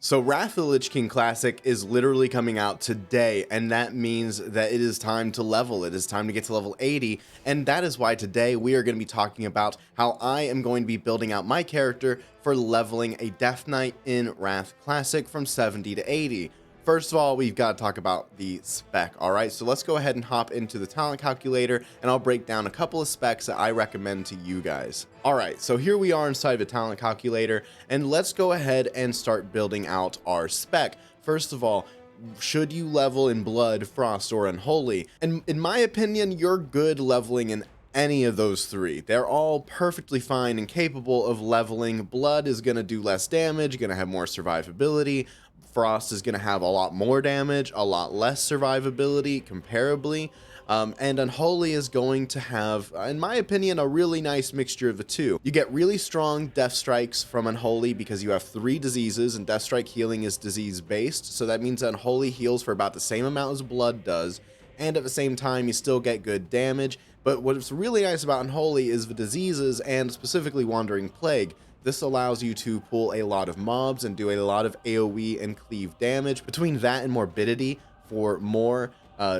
So Wrath of the Lich King Classic is literally coming out today, and that means that it is time to level. It is time to get to level 80, and that is why today we are going to be talking about how I am going to be building out my character for leveling a Death Knight in Wrath Classic from 70 to 80. First of all, we've got to talk about the spec, alright? So let's go ahead and hop into the talent calculator, and I'll break down a couple of specs that I recommend to you guys. Alright, so here we are inside of a talent calculator, and let's go ahead and start building out our spec. First of all, should you level in Blood, Frost, or Unholy? And in my opinion, you're good leveling in any of those three. They're all perfectly fine and capable of leveling. Blood is going to do less damage, going to have more survivability. Frost is going to have a lot more damage, a lot less survivability comparably, and Unholy is going to have, in my opinion, a really nice mixture of the two. You get really strong death strikes from Unholy because you have 3 diseases, and death strike healing is disease based, so that means that Unholy heals for about the same amount as Blood does, and at the same time you still get good damage. But what's really nice about Unholy is the diseases, and specifically Wandering Plague. This allows you to pull a lot of mobs and do a lot of AoE and cleave damage. Between that and Morbidity for more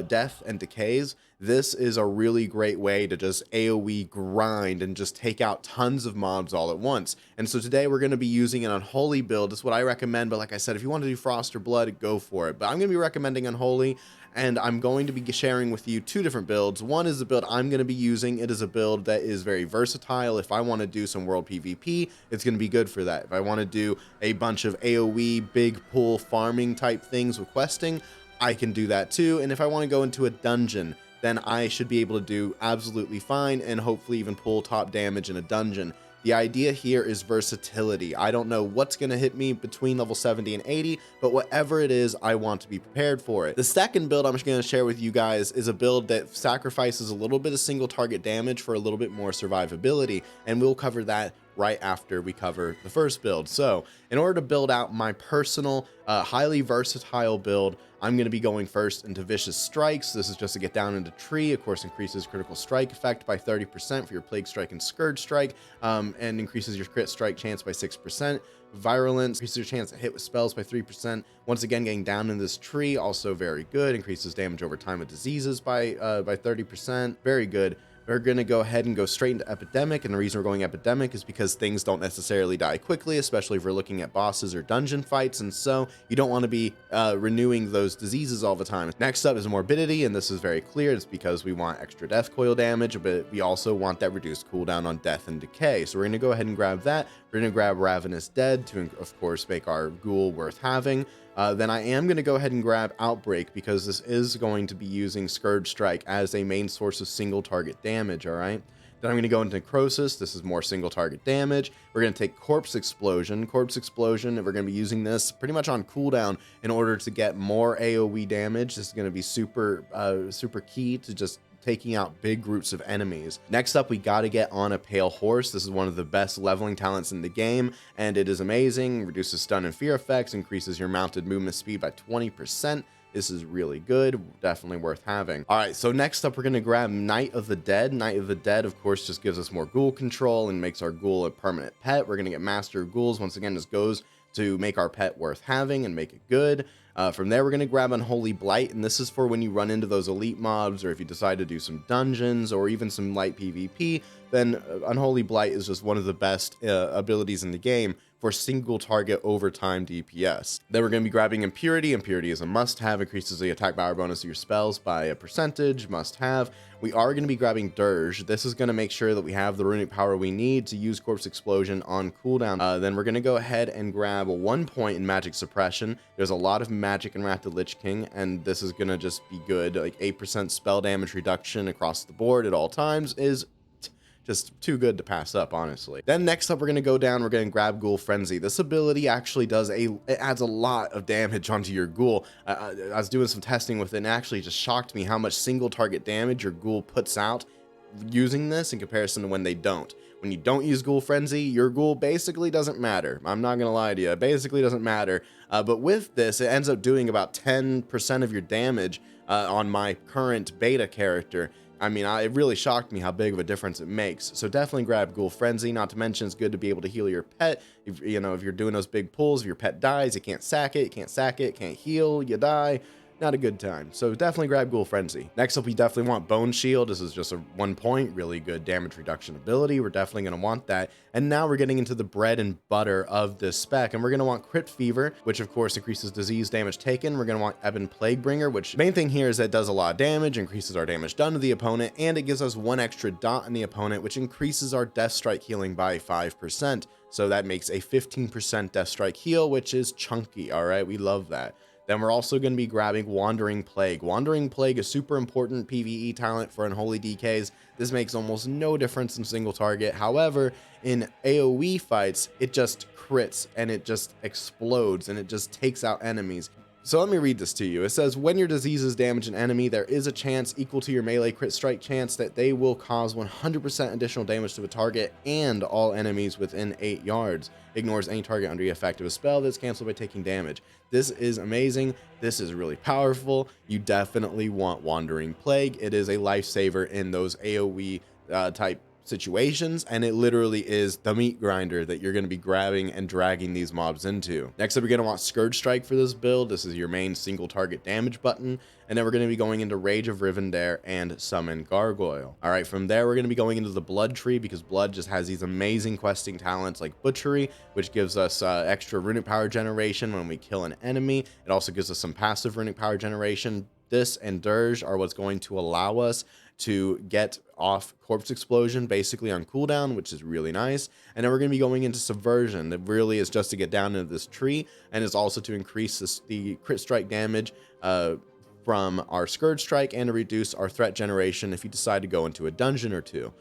death and decays, this is a really great way to just AoE grind and just take out tons of mobs all at once. And so today we're going to be using an Unholy build. That's what I recommend, but like I said, if you want to do Frost or Blood, go for it. But I'm going to be recommending Unholy, and I'm going to be sharing with you 2 different builds. One is the build I'm going to be using. It is a build that is very versatile. If I want to do some world PvP, it's going to be good for that. If I want to do a bunch of AoE, big pool farming type things with questing, I can do that too. And if I want to go into a dungeon, then I should be able to do absolutely fine and hopefully even pull top damage in a dungeon. The idea here is versatility. I don't know what's going to hit me between level 70 and 80, but whatever it is, I want to be prepared for it. The second build I'm just going to share with you guys is a build that sacrifices a little bit of single target damage for a little bit more survivability, and we'll cover that right after we cover the first build. So in order to build out my personal highly versatile build, I'm going to be going first into Vicious Strikes. This is just to get down into Tree. Of course, increases critical strike effect by 30% for your Plague Strike and Scourge Strike, and increases your crit strike chance by 6%. Virulence increases your chance to hit with spells by 3%. Once again, getting down in this tree, also very good. Increases damage over time with diseases by 30%. Very good. We're going to go ahead and go straight into Epidemic, and the reason we're going Epidemic is because things don't necessarily die quickly, especially if we're looking at bosses or dungeon fights, and so you don't want to be renewing those diseases all the time. Next up is Morbidity, and this is very clear. It's because we want extra death coil damage, but we also want that reduced cooldown on death and decay. So we're going to go ahead and grab that. We're going to grab Ravenous Dead to, of course, make our ghoul worth having. Then I am going to go ahead and grab Outbreak because this is going to be using Scourge Strike as a main source of single target damage, alright? Then I'm going to go into Necrosis. This is more single target damage. We're going to take Corpse Explosion. Corpse Explosion, and we're going to be using this pretty much on cooldown in order to get more AoE damage. This is going to be super key to just taking out big groups of enemies. Next up, we got to get on a Pale Horse. This is one of the best leveling talents in the game, and it is amazing. Reduces stun and fear effects, increases your mounted movement speed by 20%. This is really good, definitely worth having. All right, so next up, we're going to grab Knight of the Dead. Knight of the Dead, of course, just gives us more ghoul control and makes our ghoul a permanent pet. We're going to get Master of Ghouls. Once again, this goes to make our pet worth having and make it good. From there, we're going to grab Unholy Blight, and this is for when you run into those elite mobs, or if you decide to do some dungeons, or even some light PvP, then Unholy Blight is just one of the best abilities in the game for single target overtime DPS. Then we're going to be grabbing Impurity. Impurity is a must-have, increases the attack power bonus of your spells by a percentage, must-have. We are going to be grabbing Dirge. This is going to make sure that we have the runic power we need to use Corpse Explosion on cooldown. Then we're going to go ahead and grab 1 point in Magic Suppression. There's a lot of magic in Wrath of the Lich King, and this is going to just be good. Like 8% spell damage reduction across the board at all times is just too good to pass up, honestly. Then next up, we're going to go down, we're going to grab Ghoul Frenzy. This ability actually it adds a lot of damage onto your ghoul. I was doing some testing with it, and it actually just shocked me how much single target damage your ghoul puts out using this in comparison to when they don't. When you don't use Ghoul Frenzy, your ghoul basically doesn't matter. I'm not gonna lie to you, it basically doesn't matter. But with this, it ends up doing about 10% of your damage on my current beta character, I mean, it really shocked me how big of a difference it makes. So definitely grab Ghoul Frenzy. Not to mention, it's good to be able to heal your pet. If, you know, if you're doing those big pulls, if your pet dies, you can't sack it, can't heal, you die. Not a good time. So definitely grab Ghoul Frenzy. Next up, we definitely want Bone Shield. This is just a 1 point, really good damage reduction ability. We're definitely going to want that. And now we're getting into the bread and butter of this spec, and we're going to want Crypt Fever, which of course increases disease damage taken. We're going to want Ebon Plaguebringer, which main thing here is that it does a lot of damage, increases our damage done to the opponent, and it gives us 1 extra dot in the opponent, which increases our Death Strike healing by 5%. So that makes a 15% Death Strike heal, which is chunky. All right, we love that. Then we're also going to be grabbing Wandering Plague. Wandering Plague is super important PvE talent for Unholy DKs. This makes almost no difference in single target. However, in AoE fights, it just crits and it just explodes and it just takes out enemies. So let me read this to you. It says, when your diseases damage an enemy, there is a chance equal to your melee crit strike chance that they will cause 100% additional damage to a target and all enemies within 8 yards. Ignores any target under the effect of a spell that's canceled by taking damage. This is amazing. This is really powerful. You definitely want Wandering Plague. It is a lifesaver in those AoE type situations, and it literally is the meat grinder that you're going to be grabbing and dragging these mobs into. Next up, we're going to want Scourge Strike for this build. This is your main single target damage button, and then we're going to be going into Rage of Rivendare and Summon Gargoyle. All right, from there we're going to be going into the Blood Tree, because Blood just has these amazing questing talents like Butchery, which gives us extra runic power generation when we kill an enemy. It also gives us some passive runic power generation. This and Dirge are what's going to allow us to get off Corpse Explosion basically on cooldown, which is really nice. And then we're going to be going into Subversion. That really is just to get down into this tree, and it's also to increase the crit strike damage from our Scourge Strike and to reduce our threat generation if you decide to go into a dungeon or two.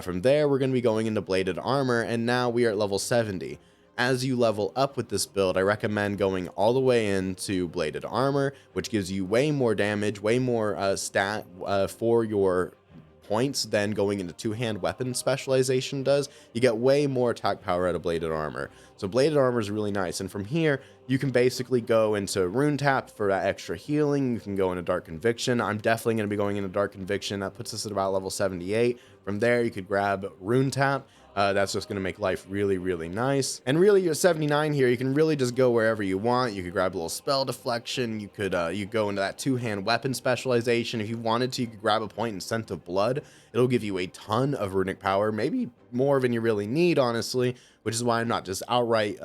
From there, we're going to be going into Bladed Armor, and now we are at level 70. As you level up with this build, I recommend going all the way into Bladed Armor, which gives you way more damage, way more stat for your points than going into two-hand weapon specialization does. You get way more attack power out of Bladed Armor. So Bladed Armor is really nice. And from here, you can basically go into Rune Tap for that extra healing. You can go into Dark Conviction. I'm definitely going to be going into Dark Conviction. That puts us at about level 78. From there, you could grab Rune Tap. That's just going to make life really, really nice. And really, you're 79 here. You can really just go wherever you want. You could grab a little spell deflection. You could you go into that two-hand weapon specialization. If you wanted to, you could grab a point in Scent of Blood. It'll give you a ton of runic power, maybe more than you really need, honestly, which is why I'm not just outright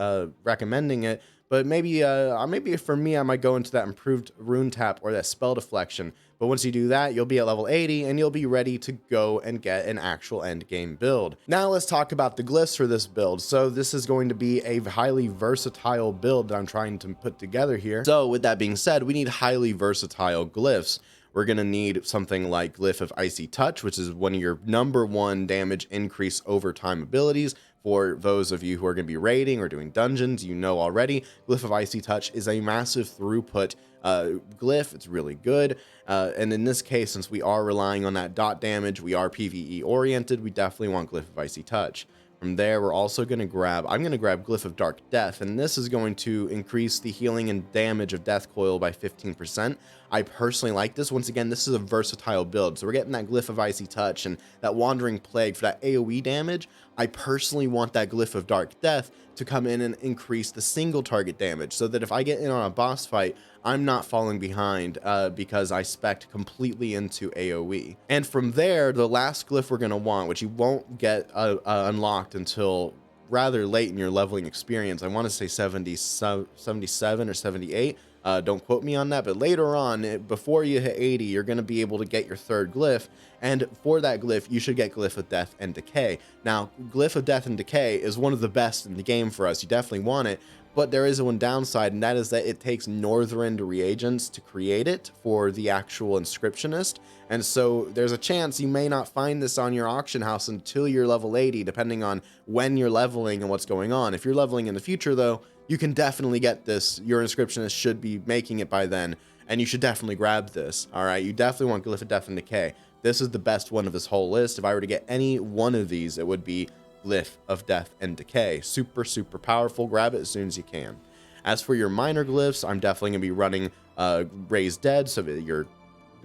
recommending it. But maybe for me, I might go into that improved Rune Tap or that spell deflection. But once you do that, you'll be at level 80 and you'll be ready to go and get an actual end game build. Now let's talk about the glyphs for this build. So this is going to be a highly versatile build that I'm trying to put together here. So with that being said, we need highly versatile glyphs. We're going to need something like Glyph of Icy Touch, which is one of your #1 damage increase over time abilities. For those of you who are going to be raiding or doing dungeons, you know already, Glyph of Icy Touch is a massive throughput glyph. It's really good. And in this case, since we are relying on that dot damage, we are PvE oriented, we definitely want Glyph of Icy Touch. From there, we're also going to grab, I'm going to grab Glyph of Dark Death, and this is going to increase the healing and damage of Death Coil by 15%. I personally like this. Once again, this is a versatile build, so we're getting that Glyph of Icy Touch and that Wandering Plague for that AoE damage. I personally want that Glyph of Dark Death to come in and increase the single target damage, so that if I get in on a boss fight, I'm not falling behind because I spec'd completely into AoE. And from there, the last glyph we're going to want, which you won't get unlocked until rather late in your leveling experience, I want to say 77 or 78, don't quote me on that, but later on, before you hit 80, you're going to be able to get your third glyph, and for that glyph, you should get Glyph of Death and Decay. Now, Glyph of Death and Decay is one of the best in the game for us. You definitely want it, but there is one downside, and that is that it takes Northrend reagents to create it for the actual inscriptionist, and so there's a chance you may not find this on your auction house until you're level 80, depending on when you're leveling and what's going on. If you're leveling in the future, though, you can definitely get this. Your inscriptionist should be making it by then, and you should definitely grab this. All right, you definitely want Glyph of Death and Decay. This is the best one of this whole list. If I were to get any one of these, it would be Glyph of Death and Decay. Super, super powerful. Grab it as soon as you can. As for your minor glyphs, I'm definitely going to be running Raised Dead, so that your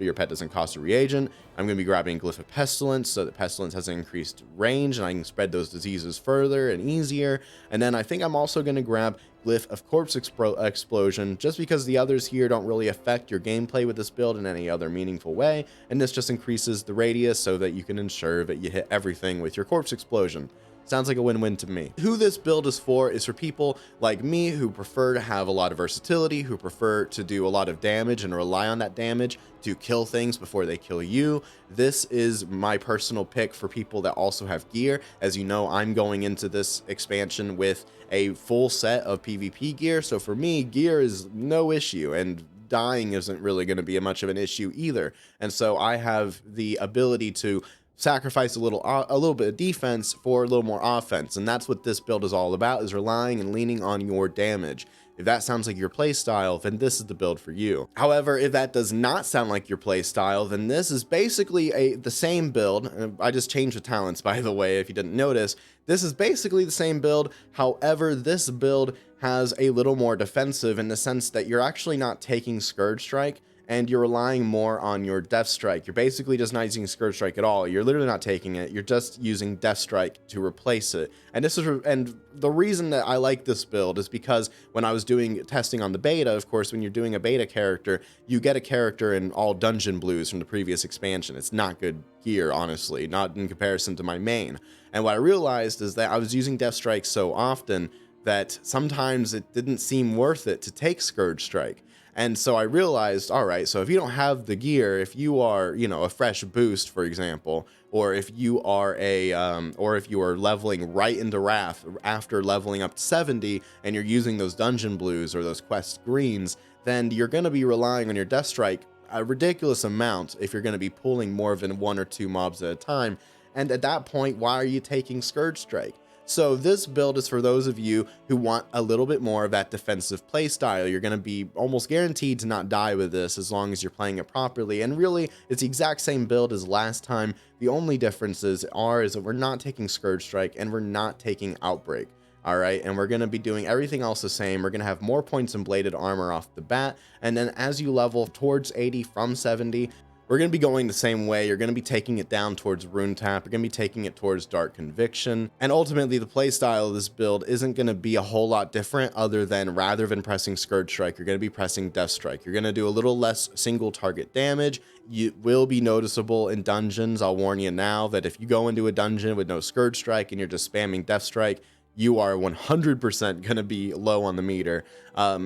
your pet doesn't cost a reagent. I'm going to be grabbing Glyph of Pestilence so that Pestilence has an increased range and I can spread those diseases further and easier. And then I think I'm also going to grab Glyph of Corpse Explosion, just because the others here don't really affect your gameplay with this build in any other meaningful way, and this just increases the radius so that you can ensure that you hit everything with your Corpse Explosion. Sounds like a win-win to me. Who this build is for people like me who prefer to have a lot of versatility, who prefer to do a lot of damage and rely on that damage to kill things before they kill you. This is my personal pick for people that also have gear. As you know, I'm going into this expansion with a full set of PvP gear, so for me, gear is no issue, and dying isn't really going to be much of an issue either. And so I have the ability to sacrifice a little bit of defense for a little more offense, and that's what this build is all about, is relying and leaning on your damage. If that sounds like your playstyle, then this is the build for you. However, if that does not sound like your playstyle, then this is basically the same build. I just changed the talents, by the way, if you didn't notice. This is basically the same build. However, this build has a little more defensive in the sense that you're actually not taking Scourge Strike, and you're relying more on your Death Strike. You're basically just not using Scourge Strike at all. You're literally not taking it. You're just using Death Strike to replace it. And the reason that I like this build is because when I was doing testing on the beta, of course, when you're doing a beta character, you get a character in all dungeon blues from the previous expansion. It's not good gear, honestly, not in comparison to my main. And what I realized is that I was using Death Strike so often that sometimes it didn't seem worth it to take Scourge Strike. And so I realized, all right, so if you don't have the gear, if you are, a fresh boost, for example, or if you are leveling right into Wrath after leveling up to 70 and you're using those dungeon blues or those quest greens, then you're going to be relying on your Death Strike a ridiculous amount if you're going to be pulling more than 1 or 2 mobs at a time. And at that point, why are you taking Scourge Strike? So this build is for those of you who want a little bit more of that defensive play style. You're going to be almost guaranteed to not die with this as long as you're playing it properly. And really, it's the exact same build as last time. The only differences is that we're not taking Scourge Strike and we're not taking Outbreak. All right, and we're going to be doing everything else the same. We're going to have more points in bladed armor off the bat. And then as you level towards 80 from 70, we're going to be going the same way. You're going to be taking it down towards Rune Tap. You're going to be taking it towards Dark Conviction. And ultimately, the playstyle of this build isn't going to be a whole lot different other than rather than pressing Scourge Strike, you're going to be pressing Death Strike. You're going to do a little less single target damage. You will be noticeable in dungeons. I'll warn you now that if you go into a dungeon with no Scourge Strike and you're just spamming Death Strike, you are 100% going to be low on the meter.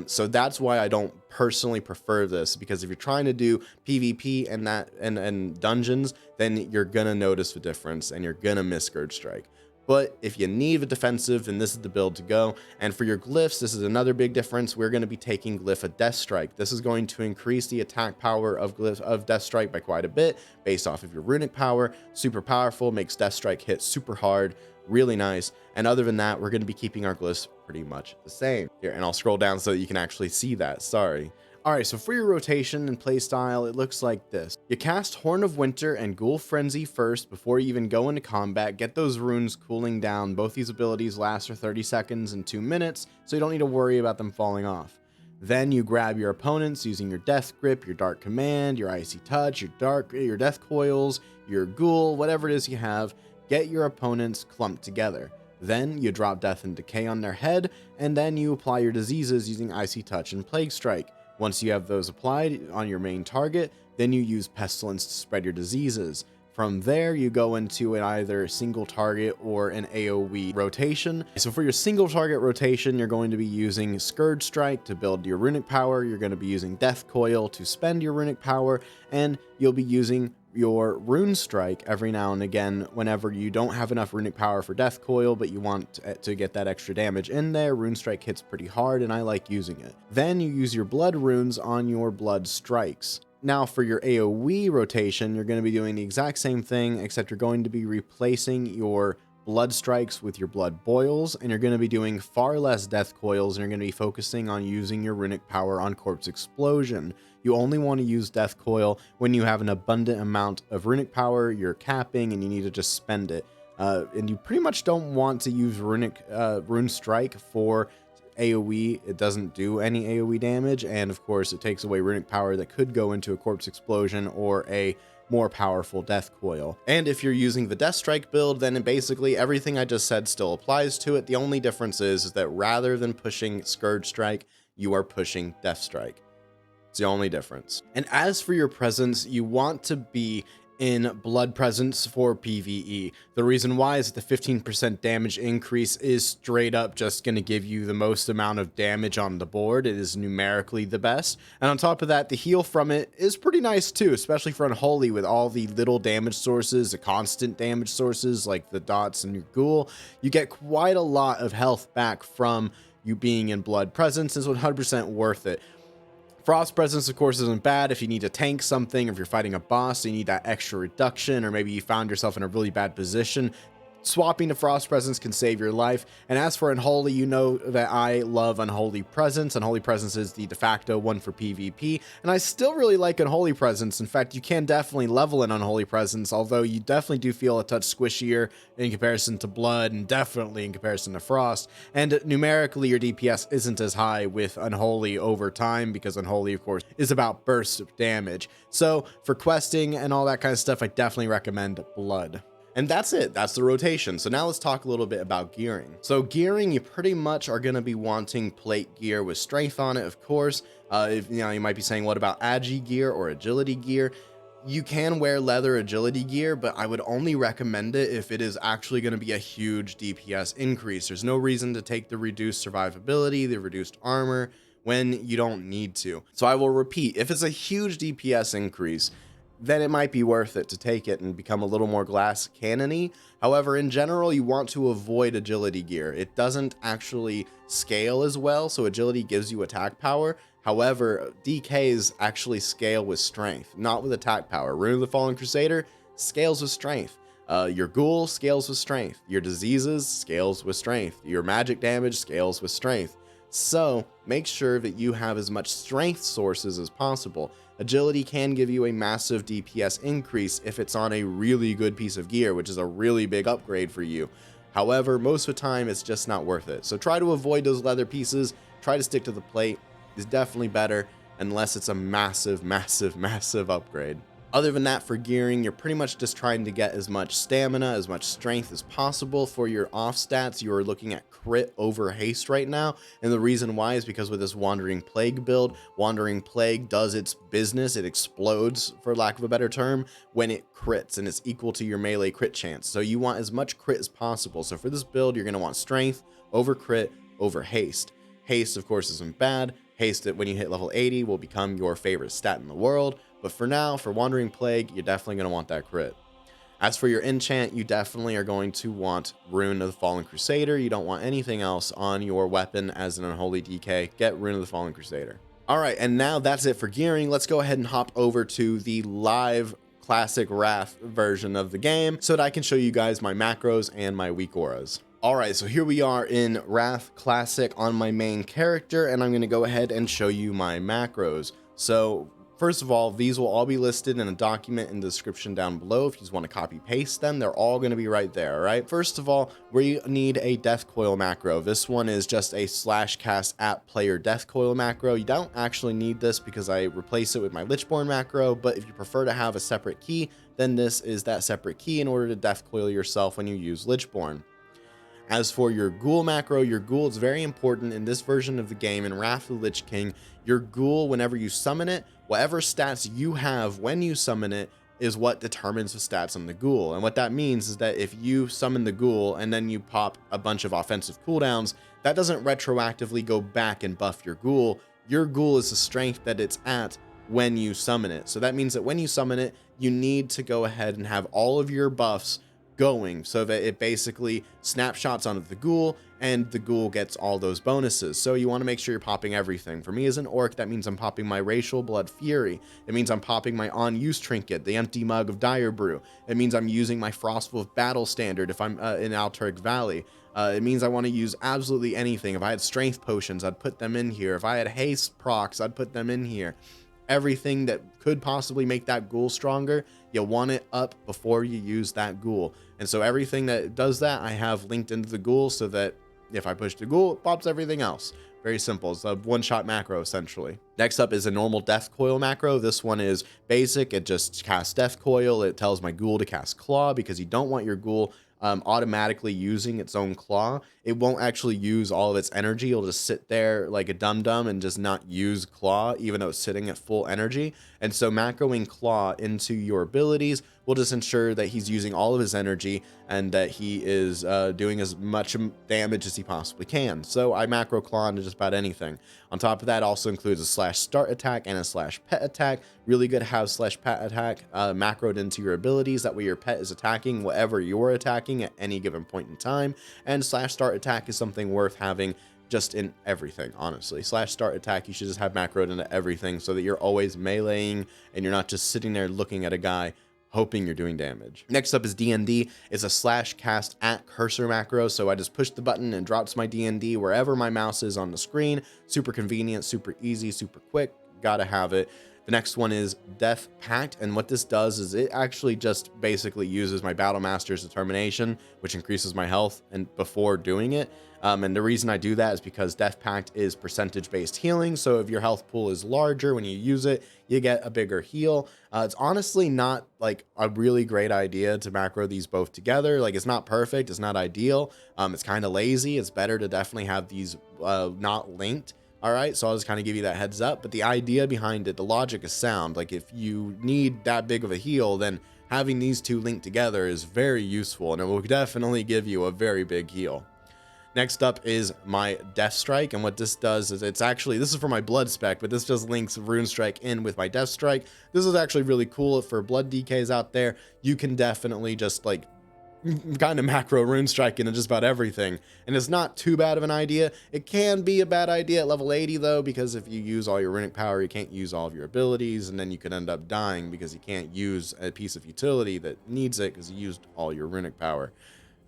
So that's why I don't personally prefer this, because if you're trying to do PvP and dungeons, then you're going to notice the difference and you're going to miss Scourge Strike. But if you need a defensive, then this is the build to go. And for your glyphs, this is another big difference. We're going to be taking Glyph of Death Strike. This is going to increase the attack power of Glyph of Death Strike by quite a bit based off of your runic power. Super powerful, makes Death Strike hit super hard. Really nice. And other than that, we're going to be keeping our glyphs pretty much the same here, and I'll scroll down so that you can actually see that. Sorry. All right, so for your rotation and playstyle, it looks like this. You cast Horn of Winter and Ghoul Frenzy first before you even go into combat. Get those runes cooling down. Both these abilities last for 30 seconds and 2 minutes, so you don't need to worry about them falling off. Then you grab your opponents using your Death Grip, your Dark Command, your Icy Touch, your Death Coils, your Ghoul, whatever it is you have. Get your opponents clumped together. Then you drop Death and Decay on their head, and then you apply your diseases using Icy Touch and Plague Strike. Once you have those applied on your main target, then you use Pestilence to spread your diseases. From there, you go into an either single target or an AoE rotation. So for your single target rotation, you're going to be using Scourge Strike to build your runic power. You're going to be using Death Coil to spend your runic power, and you'll be using your Rune Strike every now and again whenever you don't have enough runic power for Death Coil, but you want to get that extra damage in there. Rune Strike hits pretty hard, and I like using it. Then you use your Blood Runes on your Blood Strikes. Now for your AoE rotation, you're going to be doing the exact same thing, except you're going to be replacing your Blood Strikes with your Blood Boils, and you're going to be doing far less Death Coils, and you're going to be focusing on using your runic power on Corpse Explosion. You only want to use Death Coil when you have an abundant amount of runic power, you're capping, and you need to just spend it. And you pretty much don't want to use Rune Strike for AoE, it doesn't do any AoE damage, and of course it takes away runic power that could go into a corpse explosion or a more powerful death coil. And if you're using the Death Strike build, then basically everything I just said still applies to it. The only difference is that rather than pushing Scourge Strike, you are pushing Death Strike. It's the only difference. And as for your presence, you want to be in Blood Presence for PvE. The reason why is that the 15% damage increase is straight up just going to give you the most amount of damage on the board. It is numerically the best. And on top of that, the heal from it is pretty nice too, especially for Unholy with all the little damage sources, the constant damage sources like the dots and your ghoul. You get quite a lot of health back from you being in Blood Presence. Is 100% worth it. Frost Presence, of course, isn't bad if you need to tank something, if you're fighting a boss, you need that extra reduction, or maybe you found yourself in a really bad position. Swapping to Frost Presence can save your life. And as for Unholy, you know that I love Unholy Presence. Unholy Presence is the de facto one for PvP, and I still really like Unholy Presence. In fact, you can definitely level in Unholy Presence, although you definitely do feel a touch squishier in comparison to Blood, and definitely in comparison to Frost. And numerically, your DPS isn't as high with Unholy over time, because Unholy, of course, is about bursts of damage. So for questing and all that kind of stuff, I definitely recommend Blood. And that's it. That's the rotation. So now let's talk a little bit about gearing. So gearing, you pretty much are going to be wanting plate gear with strength on it, of course. If you might be saying, what about agi gear or agility gear? You can wear leather agility gear, but I would only recommend it if it is actually going to be a huge DPS increase. There's no reason to take the reduced survivability, the reduced armor, when you don't need to. So I will repeat, if it's a huge DPS increase, then it might be worth it to take it and become a little more glass cannon-y. However, in general, you want to avoid agility gear. It doesn't actually scale as well, so agility gives you attack power. However, DKs actually scale with strength, not with attack power. Rune of the Fallen Crusader scales with strength. Your ghoul scales with strength. Your diseases scales with strength. Your magic damage scales with strength. So make sure that you have as much strength sources as possible. Agility can give you a massive DPS increase if it's on a really good piece of gear, which is a really big upgrade for you. However, most of the time it's just not worth it. So try to avoid those leather pieces. Try to stick to the plate. It's definitely better unless it's a massive, massive, massive upgrade. Other than that, for gearing, you're pretty much just trying to get as much stamina, as much strength as possible. For your off stats, you are looking at crit over haste right now. And the reason why is because with this Wandering Plague build, Wandering Plague does its business. It explodes, for lack of a better term, when it crits, and it's equal to your melee crit chance. So you want as much crit as possible. So for this build, you're going to want strength over crit over haste. Haste, of course, isn't bad. Haste, when you hit level 80, will become your favorite stat in the world. But for now, for Wandering Plague, you're definitely going to want that crit. As for your enchant, you definitely are going to want Rune of the Fallen Crusader. You don't want anything else on your weapon as an Unholy DK. Get Rune of the Fallen Crusader. All right, and now that's it for gearing. Let's go ahead and hop over to the live Classic Wrath version of the game so that I can show you guys my macros and my WeakAuras. All right, so here we are in Wrath Classic on my main character, and I'm going to go ahead and show you my macros. So first of all, these will all be listed in a document in the description down below. If you just want to copy paste them, they're all going to be right there. All right. First of all, we need a death coil macro. This one is just a /cast at player death coil macro. You don't actually need this because I replace it with my Lichborn macro, but if you prefer to have a separate key, then this is that separate key in order to death coil yourself when you use Lichborn. As for your ghoul macro, your ghoul is very important in this version of the game. In Wrath of the Lich King, your ghoul, whenever you summon it, whatever stats you have when you summon it is what determines the stats on the ghoul. And what that means is that if you summon the ghoul and then you pop a bunch of offensive cooldowns, that doesn't retroactively go back and buff your ghoul. Your ghoul is the strength that it's at when you summon it. So that means that when you summon it, you need to go ahead and have all of your buffs going so that it basically snapshots onto the ghoul and the ghoul gets all those bonuses. So you want to make sure you're popping everything. For me as an orc, that means I'm popping my Racial Blood Fury. It means I'm popping my on-use trinket, the Empty Mug of Dire Brew. It means I'm using my Frostwolf Battle Standard if I'm in Altaric Valley. It means I want to use absolutely anything. If I had strength potions, I'd put them in here. If I had haste procs, I'd put them in here. Everything that could possibly make that ghoul stronger, you want it up before you use that ghoul. And so everything that does that, I have linked into the ghoul so that, If I push the ghoul, it pops everything else. Very simple. It's a one-shot macro, essentially. Next up is a normal Death Coil macro. This one is basic. It just casts Death Coil. It tells my ghoul to cast Claw, because you don't want your ghoul automatically using its own claw. It won't actually use all of its energy. It'll just sit there like a dum-dum and just not use claw, even though it's sitting at full energy. And so macroing claw into your abilities will just ensure that he's using all of his energy and that he is doing as much damage as he possibly can. So I macro claw into just about anything. On top of that, also includes a slash start attack and a slash pet attack. Really good to have slash pet attack macroed into your abilities. That way your pet is attacking whatever you're attacking at any given point in time. And slash start attack is something worth having just in everything, honestly. Slash start attack, you should just have macroed into everything so that you're always meleeing and you're not just sitting there looking at a guy hoping you're doing damage. Next up is DND. It's a slash cast at cursor macro. So I just push the button and drops my DND wherever my mouse is on the screen. Super convenient, super easy, super quick. Gotta have it. The next one is Death Pact, and what this does is it actually just basically uses my Battle Master's Determination, which increases my health and before doing it. And the reason I do that is because Death Pact is percentage-based healing, so if your health pool is larger when you use it, you get a bigger heal. It's honestly not like a really great idea to macro these both together. Like, it's not perfect, it's not ideal, it's kind of lazy. It's better to definitely have these not linked. All right, so I'll just kind of give you that heads up, but the idea behind it, the logic is sound. Like, if you need that big of a heal, then having these two linked together is very useful, and it will definitely give you a very big heal. Next up is my Death Strike, and what this does is this is for my Blood Spec, but this just links Rune Strike in with my Death Strike. This is actually really cool for Blood DKs out there. You can definitely just like kind of macro Rune Strike into just about everything, and it's not too bad of an idea. It can be a bad idea at level 80 though, because if you use all your runic power, you can't use all of your abilities, and then you could end up dying because you can't use a piece of utility that needs it because you used all your runic power.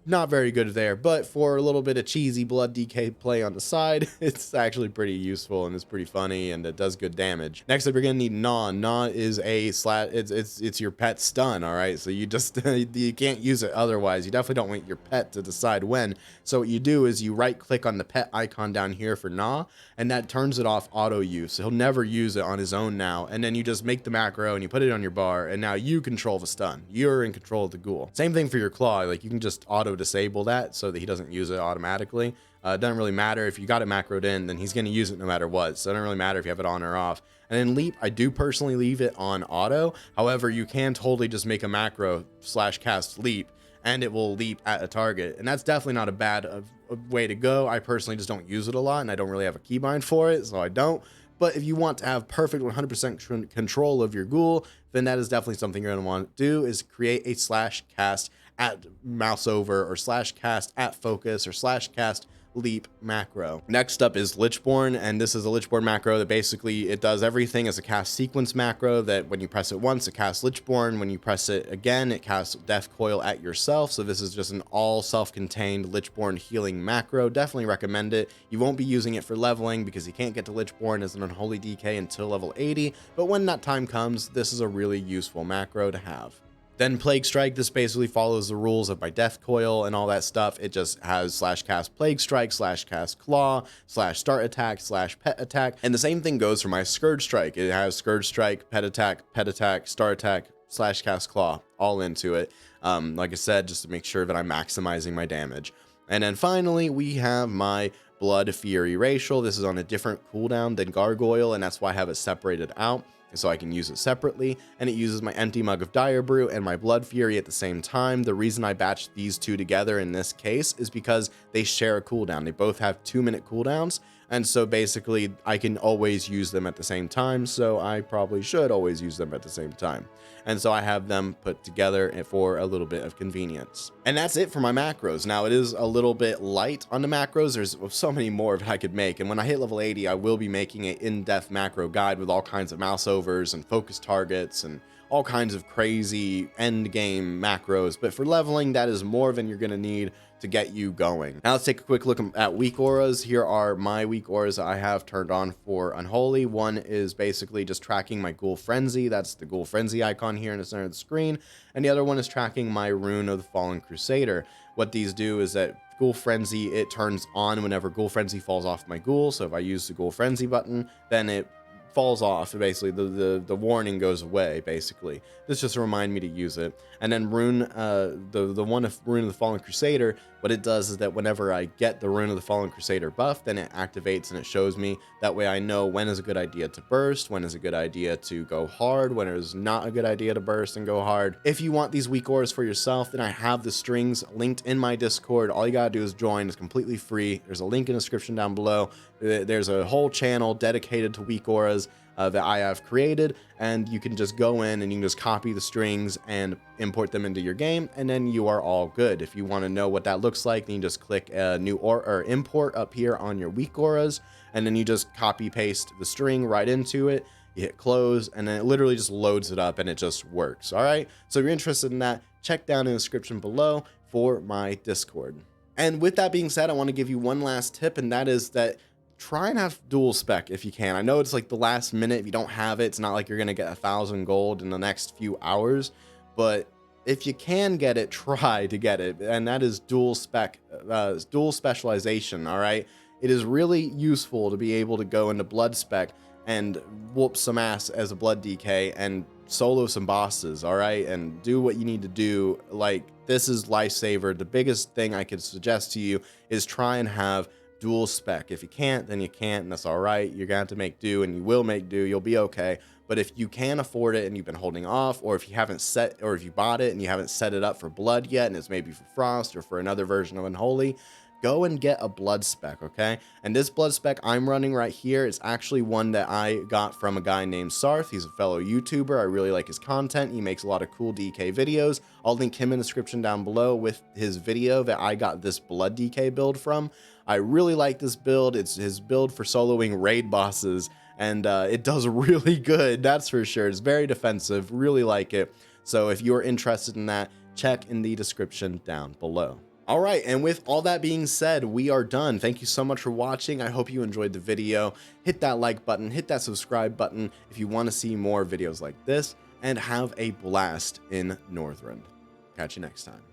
Not very good there, but for a little bit of cheesy blood DK play on the side, it's actually pretty useful and it's pretty funny and it does good damage. Next up, you're gonna need Gnaw. Gnaw is a it's your pet stun, all right? So you just you can't use it otherwise. You definitely don't want your pet to decide when. So what you do is you right click on the pet icon down here for Gnaw, and that turns it off auto use. So he'll never use it on his own now. And then you just make the macro and you put it on your bar, and now you control the stun. You're in control of the ghoul. Same thing for your claw. Like, you can just auto disable that so that he doesn't use it automatically. It doesn't really matter if you got it macroed in, then he's going to use it no matter what. So it doesn't really matter if you have it on or off. And then leap, I do personally leave it on auto. However, you can totally just make a macro slash cast leap and it will leap at a target. And that's definitely not a bad way to go. I personally just don't use it a lot, and I don't really have a keybind for it, so I don't. But if you want to have perfect 100% control of your ghoul, then that is definitely something you're going to want to do, is create a slash cast at mouse over, or slash cast at focus, or slash cast leap macro. Next up is Lichborn, and this is a Lichborn macro that basically it does everything as a cast sequence macro, that when you press it once, it casts Lichborn. When you press it again, it casts Death Coil at yourself. So this is just an all self-contained Lichborn healing macro. Definitely recommend it. You won't be using it for leveling because you can't get to Lichborn as an Unholy DK until level 80, but when that time comes, this is a really useful macro to have. Then Plague Strike, this basically follows the rules of my Death Coil and all that stuff. It just has slash cast Plague Strike, slash cast Claw, slash start attack, slash pet attack. And the same thing goes for my Scourge Strike. It has Scourge Strike, pet attack, start attack, slash cast Claw, all into it. Like I said, just to make sure that I'm maximizing my damage. And then finally, we have my Blood Fury Racial. This is on a different cooldown than Gargoyle, and that's why I have it separated out, so I can use it separately. And it uses my Empty Mug of Dire Brew and my Blood Fury at the same time. The reason I batched these two together in this case is because they share a cooldown. They both have 2-minute cooldowns, and so basically I can always use them at the same time, so I probably should always use them at the same time. And so I have them put together for a little bit of convenience. And that's it for my macros. Now, it is a little bit light on the macros. There's so many more that I could make, and when I hit level 80, I will be making an in-depth macro guide with all kinds of mouse overs and focus targets and all kinds of crazy end game macros. But for leveling, that is more than you're going to need to get you going. Now let's take a quick look at weak auras. Here are my weak auras I have turned on for Unholy. One is basically just tracking my Ghoul Frenzy. That's the Ghoul Frenzy icon here in the center of the screen. And the other one is tracking my Rune of the Fallen Crusader. What these do is that Ghoul Frenzy, it turns on whenever Ghoul Frenzy falls off my ghoul. So if I use the Ghoul Frenzy button, then it falls off. Basically, the warning goes away. Basically, this just to remind me to use it. And then Rune, the one of Rune of the Fallen Crusader, what it does is that whenever I get the Rune of the Fallen Crusader buff, then it activates and it shows me. That way I know when is a good idea to burst, when is a good idea to go hard, when it is not a good idea to burst and go hard. If you want these WeakAuras for yourself, then I have the strings linked in my Discord. All you gotta do is join. It's completely free. There's a link in the description down below. There's a whole channel dedicated to WeakAuras that I have created, and you can just go in and you can just copy the strings and import them into your game, and then you are all good. If you want to know what that looks like, then you just click new or import up here on your WeakAuras, and then you just copy paste the string right into it. You hit close, and then it literally just loads it up and it just works. All right, so if you're interested in that, check down in the description below for my Discord. And with that being said, I want to give you one last tip, and that is that try and have dual spec if you can. I know it's like the last minute. If you don't have it, it's not like you're gonna get 1,000 gold in the next few hours, but if you can get it, try to get it. And that is dual spec, dual specialization. All right, it is really useful to be able to go into blood spec and whoop some ass as a blood DK and solo some bosses. All right, and do what you need to do. Like, this is lifesaver. The biggest thing I could suggest to you is try and have dual spec. If you can't, then you can't, and that's all right. You're gonna have to make do, and you will make do. You'll be okay. But if you can afford it and you've been holding off, or if you haven't set, or if you bought it and you haven't set it up for blood yet, and it's maybe for frost or for another version of Unholy, go and get a blood spec, okay? And this blood spec I'm running right here is actually one that I got from a guy named Sarth. He's a fellow YouTuber. I really like his content. He makes a lot of cool DK videos. I'll link him in the description down below with his video that I got this blood DK build from. I really like this build. It's his build for soloing raid bosses, and it does really good, that's for sure. It's very defensive, really like it. So if you're interested in that, check in the description down below. All right, and with all that being said, we are done. Thank you so much for watching. I hope you enjoyed the video. Hit that like button, hit that subscribe button if you want to see more videos like this, and have a blast in Northrend. Catch you next time.